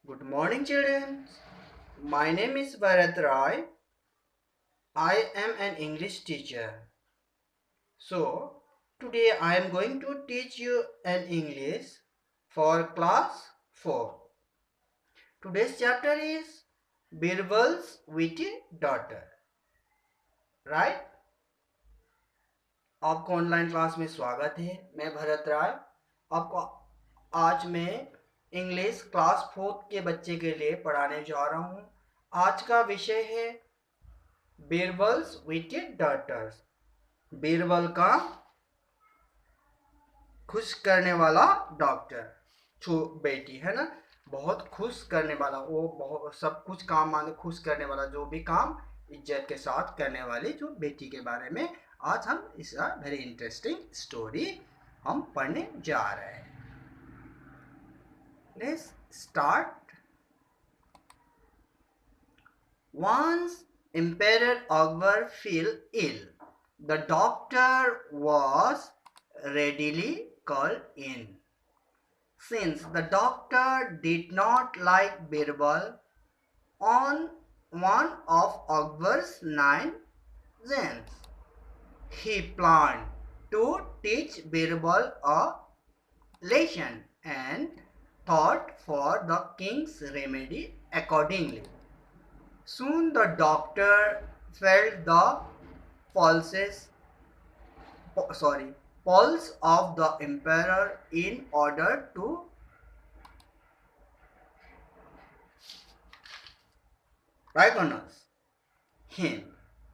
Good morning, children. My name is Bharat Roy. I am an English teacher. So, today I am going to teach you an English for class 4. Today's chapter is Birbal's witty daughter. Right? आपको online class में स्वागत है। मैं भरत राय आपको आज मैं English class 4 के बच्चे के लिए पढ़ाने जा रहा हूँ। आज का विषय है बीरबल्स विटेड डॉटर्स। बीरबल का खुश करने वाला डॉक्टर छो बेटी है ना, बहुत खुश करने वाला, वो बहुत सब कुछ काम मांगे खुश करने वाला, जो भी काम इज्जत के साथ करने वाली जो बेटी के बारे में आज हम इस वेरी इंटरेस्टिंग स्टोरी हम पढ़ने जा रहे हैं। Let's start. Once Emperor Akbar fell ill. The doctor was readily called in. Since the doctor did not like Birbal, on one of Akbar's 9 Zens, he planned to teach Birbal a lesson and thought for the king's remedy accordingly. Soon the doctor felt the pulse of the emperor in order to recognize him.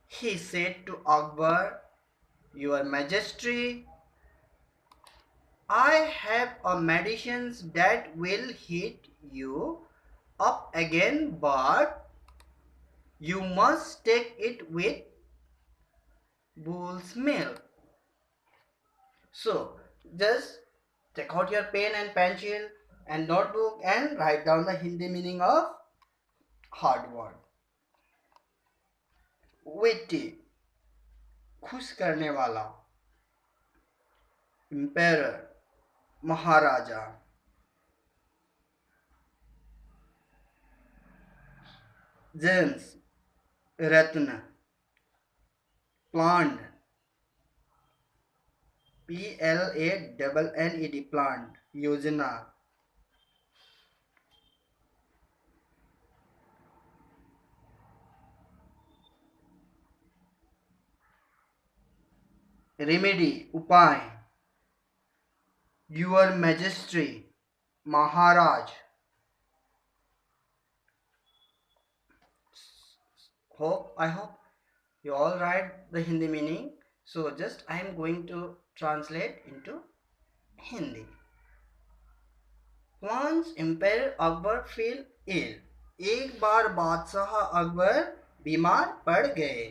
He said to Akbar, "Your Majesty, I have a medicine that will hit you up again, but you must take it with bull's milk." So, just take out your pen and pencil and notebook and write down the Hindi meaning of hard word. Witty, खुश करने वाला. Emperor, महाराजा. Gems, रत्न. Plant, PLANNED, plant. योजना. Remedy, उपाय. Your Majesty, Maharaj. I hope you all write the Hindi meaning. So just I am going to translate into Hindi. Once Emperor Akbar fell ill. एक बार बादशाह अकबर बीमार पड़ गए.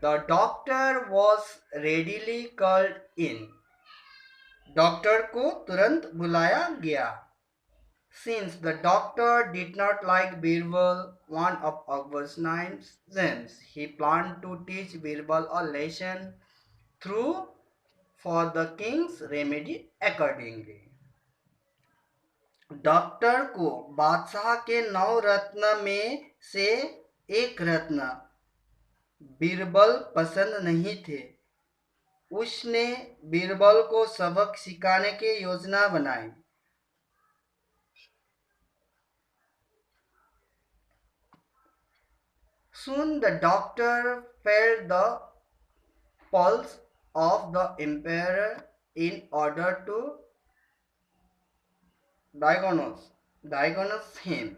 The doctor was readily called in. Doctor को तुरंत बुलाया गया. Since the doctor did not like Birbal, one of Akbar's 9 sons, he planned to teach Birbal a lesson through for the king's remedy accordingly. Doctor को बादशाह के 9 रत्न में से एक रत्न बीरबल पसंद नहीं थे. उसने बीरबल को सबक सिखाने की योजना बनाई. Soon the doctor felt the pulse of the emperor in order to diagnose him.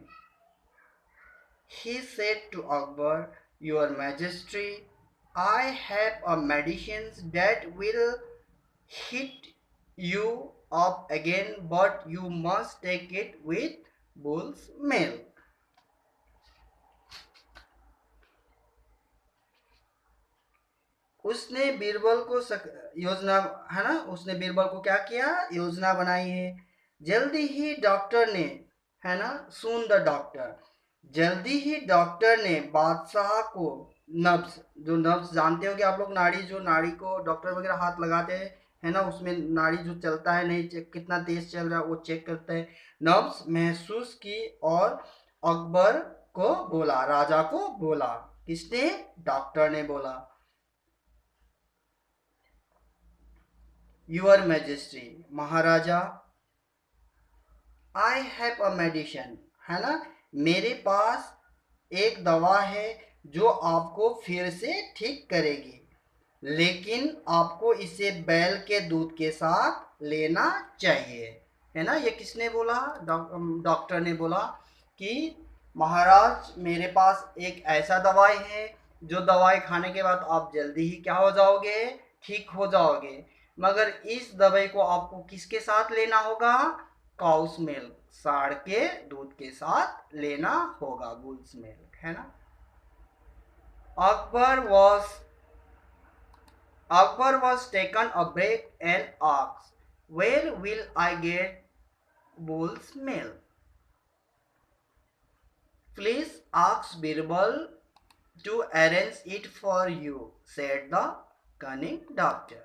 He said to Akbar, "Your Majesty, I have a medicine that will hit you up again, but you must take it with bull's milk." उसने बीरबल को योजना है ना, उसने बीरबल को क्या किया, योजना बनाई है. जल्दी ही डॉक्टर ने, है ना, सुन द डॉक्टर, जल्दी ही डॉक्टर ने बादशाह को नब्ज, जो नब्ज जानते हो कि आप लोग, नाड़ी, जो नाड़ी को डॉक्टर वगैरह हाथ लगाते हैं, है ना, उसमें नाड़ी जो चलता है नहीं, चेक कितना तेज चल रहा है वो चेक करता है। नब्ज महसूस की और अकबर को बोला, राजा को बोला। किसने? डॉक्टर ने बोला, your majesty, Maharaja, I have a medicine, है ना, मेरे पास एक दवा है जो आपको फिर से ठीक करेगी, लेकिन आपको इसे बैल के दूध के साथ लेना चाहिए। है ना, ये किसने बोला? डॉक्टर ने बोला कि महाराज मेरे पास एक ऐसा दवाई है जो दवाई खाने के बाद आप जल्दी ही क्या हो जाओगे? ठीक हो जाओगे, मगर इस दवाई को आपको किसके साथ लेना होगा? काउस मिल्क, साढ़ के दूध के साथ लेना होगा, गुल्स मिल्क, है ना। Akbar was Akbar was taken aback and asked, where will I get bull's milk? Please ask Birbal to arrange it for you, said the cunning doctor.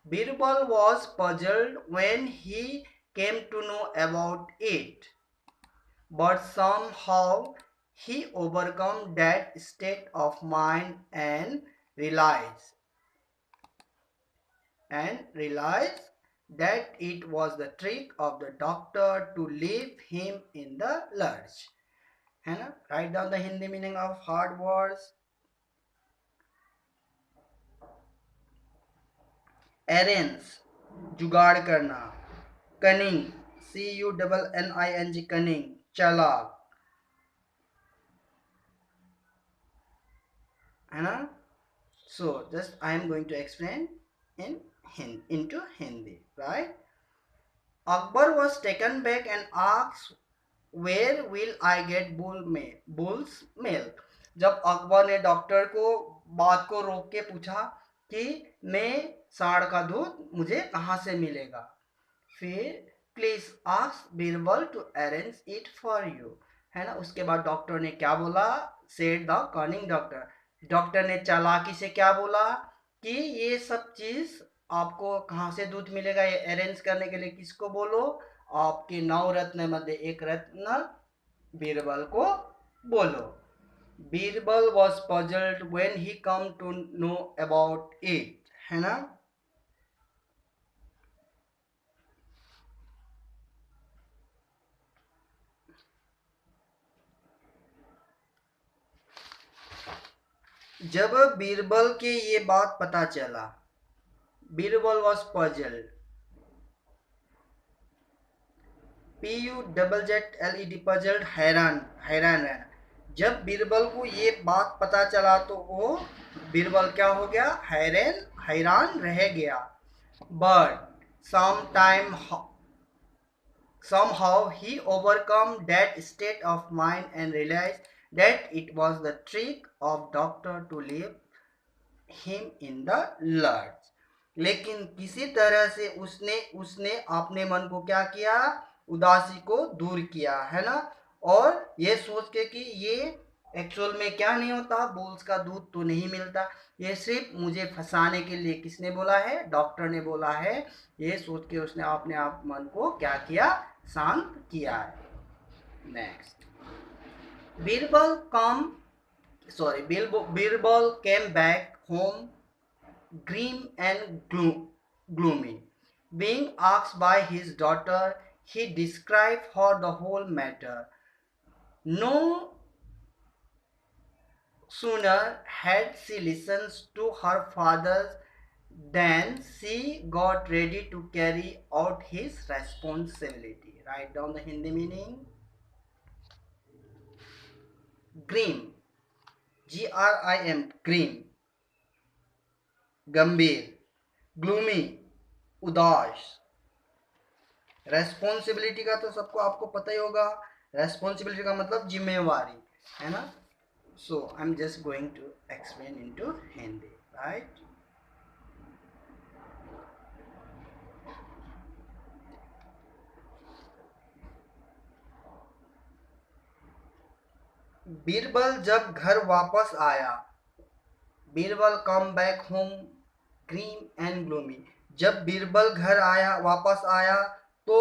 Birbal was puzzled when he came to know about it, but somehow he overcome that state of mind and realized that it was the trick of the doctor to leave him in the lurch. है ना, write down the Hindi meaning of hard words. Arrange, जुगाड़ करना. Cunning, CUNNING, cunning, चालाक, है ना. So just I am going to explain into Hindi, right? Akbar was taken back and asked, where will I get bull's milk? जब अकबर ने doctor को बात को रोक के पूछा कि मैं सांड का दूध मुझे कहाँ से मिलेगा, फिर please ask Birbal to arrange it for you, है ना. उसके बाद डॉक्टर ने क्या बोला? Said the cunning doctor, doctor ने चालाकी से क्या बोला कि ये सब चीज आपको कहाँ से दूध मिलेगा, ये अरेंज करने के लिए किसको बोलो? आपके 9 रत्न मध्य एक रत्न बीरबल को बोलो. Birbal was puzzled when he come to know about it, है ना. जब बीरबल के ये बात पता चला, Birbal was puzzled, PUZZLED, puzzled, हैरान, हैरान रहना. जब बीरबल को ये बात पता चला तो वो बीरबल क्या हो गया? हैरान, हैरान रह गया. But somehow he overcome that state of mind and realized that it was the trick of doctor to leave him in the lurch. लेकिन किसी तरह से उसने उसने अपने मन को क्या किया? उदासी को दूर किया, है ना. और ये सोच के कि ये एक्चुअल में क्या नहीं होता, बुल्स का दूध तो नहीं मिलता, ये सिर्फ मुझे फंसाने के लिए किसने बोला है? डॉक्टर ने बोला है. ये सोच के उसने अपने आप मन को क्या किया? शांत किया है. Next, Birbal Birbal came back home grim and gloomy. Being asked by his daughter, he described her the whole matter. No sooner had she listened to her father than she got ready to carry out his responsibility. Write down the Hindi meaning. Grim, GRIM, grim, गंभीर, gloomy, उदास. Responsibility का तो सबको आपको पता ही होगा. Responsibility का मतलब जिम्मेवारी, है ना. So I am just going to explain into Hindi, right. Birbal जब घर वापस आया, Birbal come back home grim and gloomy, जब बीरबल घर आया, वापस आया, तो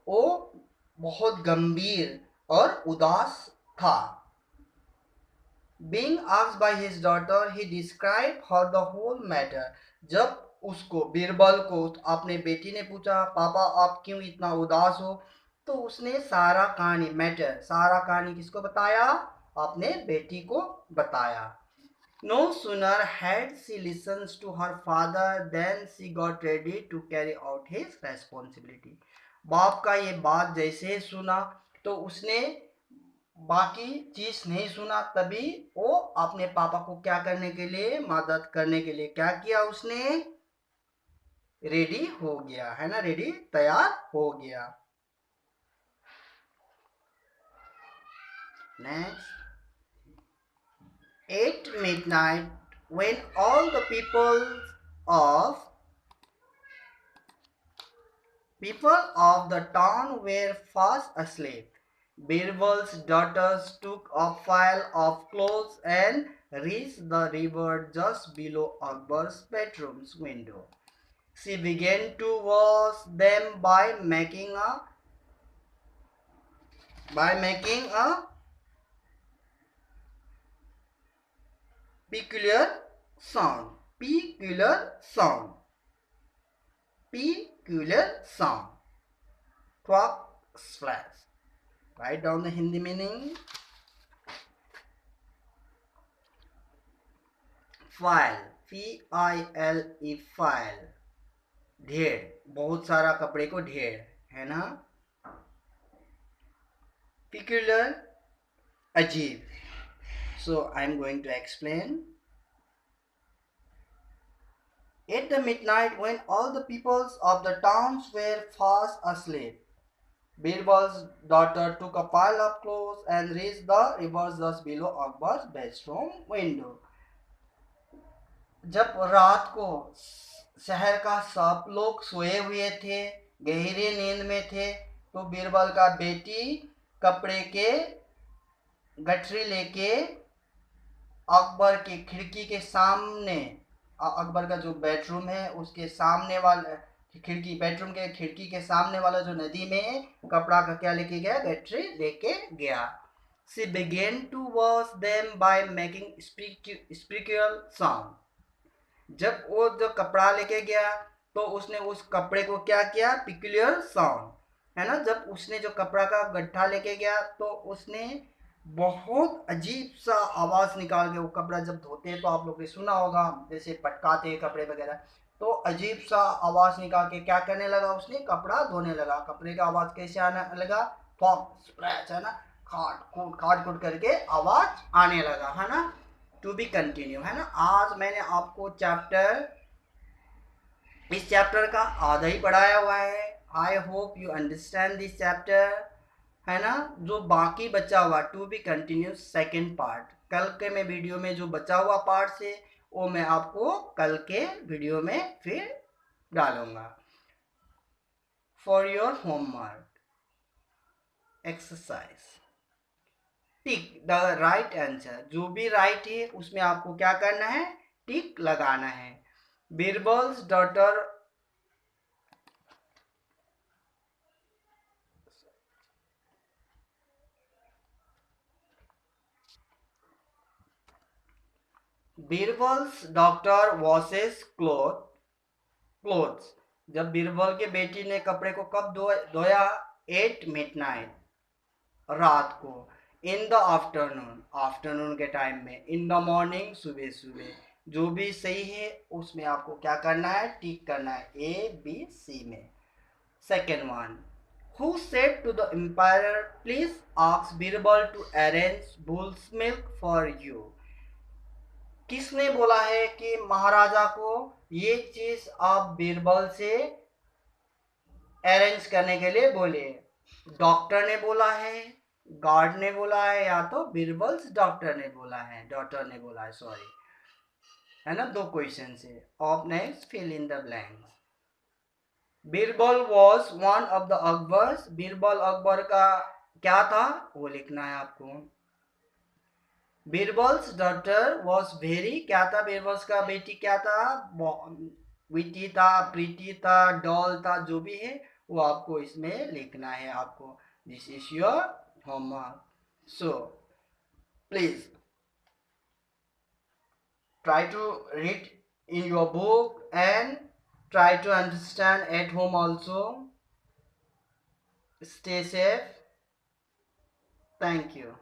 वो बहुत गंभीर और उदास था. Being asked by his daughter, he described her the whole matter. जब उसको बीरबल को अपने बेटी ने पूछा, पापा आप क्यों इतना उदास हो, तो उसने सारा कहानी मैटर, सारा कहानी किसको बताया, अपने बेटी को बताया. No sooner had she listened to her father than she got ready to carry out his responsibility. बाप का ये बात जैसे सुना तो उसने बाकी चीज नहीं सुना, तभी वो अपने पापा को क्या करने के लिए, मदद करने के लिए क्या किया, उसने रेडी हो गया, है ना, रेडी, तैयार हो गया. Next. At midnight, when all the people of the town were fast asleep, Birbal's daughters took a pile of clothes and reached the river just below Akbar's bedroom's window. She began to wash them by making a peculiar sound. Quack, splash. Write down the Hindi meaning. File, File, file, ढेर, बहुत सारा कपड़े को ढेर, है ना. Peculiar, अजीब. So I am going to explain. At the midnight, when all the peoples of the towns were fast asleep, Birbal's daughter took a pile of clothes and reached the river just below Akbar's bedroom window. जब रात को शहर का सब लोग सोए हुए थे, गहरी नींद में थे, तो बीरबल का बेटी कपड़े के गठरी लेके अकबर की खिड़की के सामने, अकबर का जो बेडरूम है उसके सामने वाला खिड़की, बेडरूम के खिड़की के सामने वाला जो नदी में कपड़ा का क्या लेके गया, गठरी लेके गया. She began to wash them by making spiritual sound. जब वो जो कपड़ा लेके गया तो उसने उस कपड़े को क्या किया, पिक्यूलियर साउंड, है ना. जब उसने जो कपड़ा का गड्ढा लेके गया तो उसने बहुत अजीब सा आवाज निकाल के, वो कपड़ा जब धोते हैं तो आप लोग ने सुना होगा, जैसे पटकाते हैं कपड़े वगैरह, तो अजीब सा आवाज निकाल के क्या करने लगा, उसने कपड़ा धोने लगा. कपड़े का आवाज कैसे आने लगा, फॉक स्प्रैच, है ना, खाट कूट करके आवाज आने लगा, है ना. टू बी कंटिन्यू, है ना. आज मैंने आपको इस चैप्टर का आधा ही पढ़ाया हुआ है. I hope you understand this chapter, है ना. जो बाकी बचा हुआ to be continue second part, कल के में वीडियो में जो बचा हुआ पार्ट से वो मैं आपको कल के वीडियो में फिर डालूंगा. For your homework exercise, tick the right answer. जो भी राइट है उसमें आपको क्या करना है, टिक लगाना है. Birbal's daughter Birbal's doctor washes clothes. जब बीरबल के बेटी ने कपड़े को कब धोया, एट मिडनाइट, रात को. इन द आफ्टरनून के टाइम में. इन द मॉर्निंग, सुबह सुबह. जो भी सही है उसमें आपको क्या करना है, टिक करना है, ABC में. Second one, who said to the empire please ask Birbal to arrange bulls milk for you. किसने बोला है कि महाराजा को ये चीज आप बीरबल से अरेंज करने के लिए बोले. डॉक्टर ने बोला है, गार्ड ने बोला है, या तो बीरबल्स डॉटर ने बोला है, सॉरी, है ना. दो क्वेश्चन है. Of next, fill in the blanks. Birbal was one of the Akbar's. Birbal Akbar का क्या था वो लिखना है आपको. बीरबल्स डॉटर वॉज वेरी, क्या था, बीरबल्स का बेटी क्या था, विटी था, प्रीति था, डॉल था, जो भी है वो आपको इसमें लिखना है आपको. This is your homework. So please try to read in your book and try to understand at home also. Stay safe. Thank you.